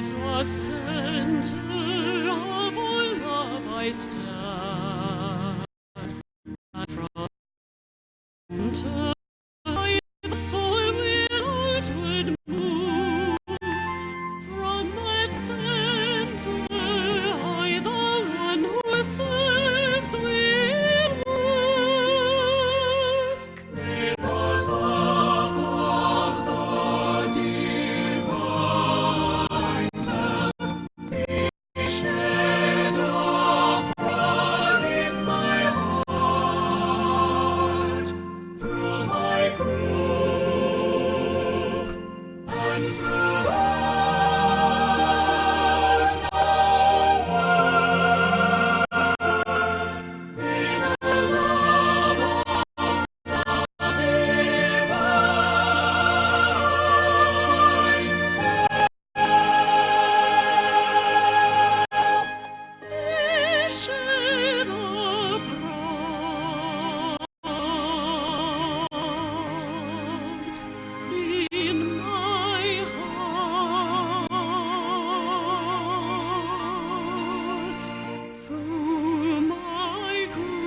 the center of all love I stand, and from my soul will outward move. From that center I, the one who serves, will work. May the love of the divine self be shed abroad in my heart, through my group and throughout the world. May the love of the divine self be shed abroad in my heart, through my group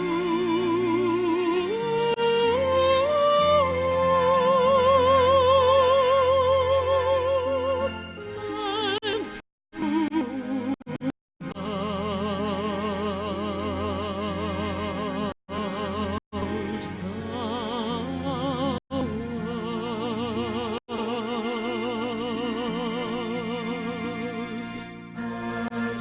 and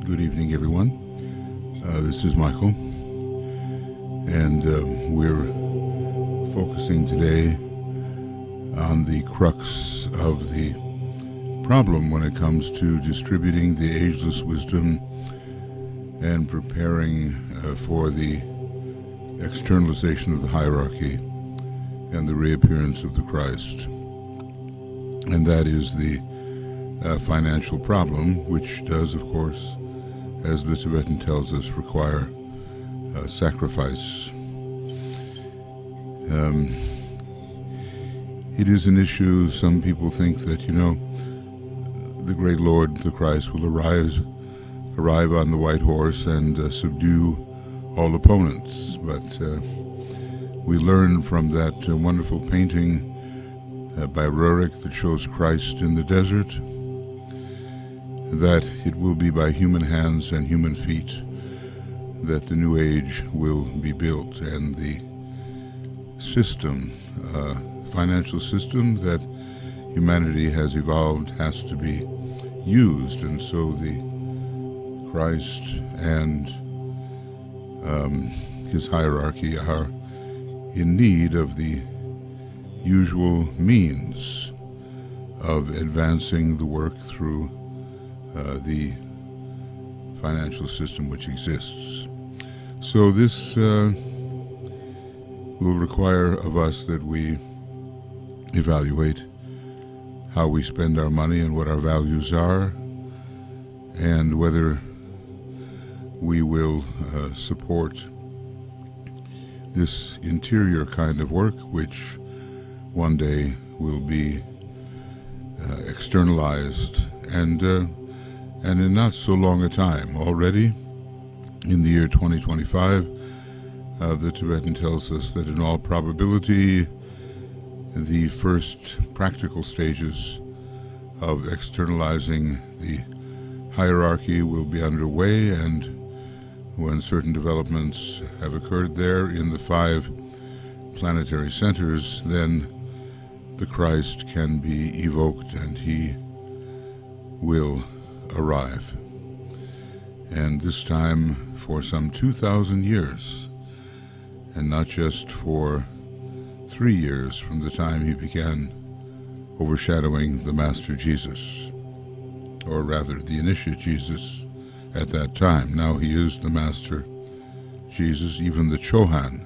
Good evening, everyone. This is Michael, and we're focusing today on the crux of the problem when it comes to distributing the ageless wisdom and preparing for the externalization of the hierarchy and the reappearance of the Christ. And that is the financial problem, which does, of course, as the Tibetan tells us, require sacrifice. It is an issue. Some people think that, the great Lord, the Christ, will arrive on the white horse and subdue all opponents. But we learn from that wonderful painting by Hierarchical that shows Christ in the desert, that it will be by human hands and human feet that the new age will be built, and the system, financial system that humanity has evolved has to be used. And so the Christ and his hierarchy are in need of the usual means of advancing the work through the financial system which exists. So this will require of us that we evaluate how we spend our money and what our values are, and whether we will support this interior kind of work, which one day will be externalized, and in not so long a time. Already, in the year 2025, the Tibetan tells us that in all probability, the first practical stages of externalizing the hierarchy will be underway, and when certain developments have occurred there in the 5 planetary centers, then the Christ can be evoked and he will arrive. And this time for some 2,000 years, and not just for 3 years from the time he began overshadowing the Master Jesus, or rather the Initiate Jesus at that time. Now he is the Master Jesus, even the Chohan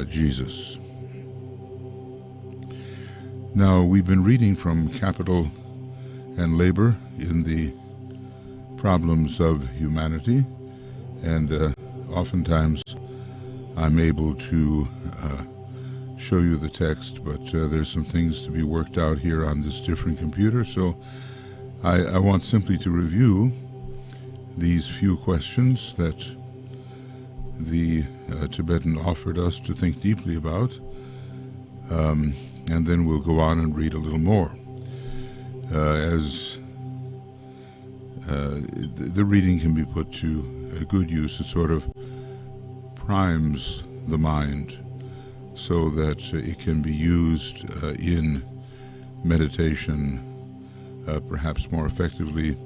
Jesus. Now we've been reading from Capital and Labor in the Problems of Humanity, and oftentimes I'm able to show you the text, but there's some things to be worked out here on this different computer, so I want simply to review these few questions that the Tibetan offered us to think deeply about, and then we'll go on and read a little more. As the reading can be put to a good use, it sort of primes the mind so that it can be used in meditation, perhaps more effectively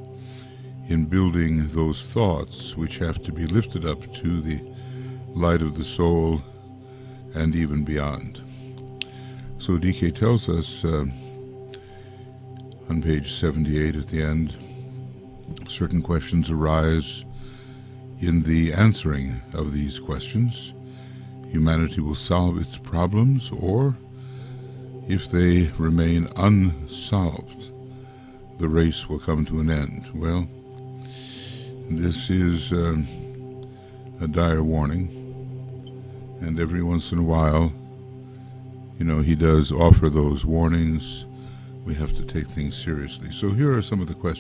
in building those thoughts which have to be lifted up to the light of the soul and even beyond. So DK tells us on page 78 at the end, certain questions arise in the answering of these questions. Humanity will solve its problems, or if they remain unsolved, the race will come to an end. Well, this is a dire warning, and every once in a while, he does offer those warnings. We have to take things seriously. So here are some of the questions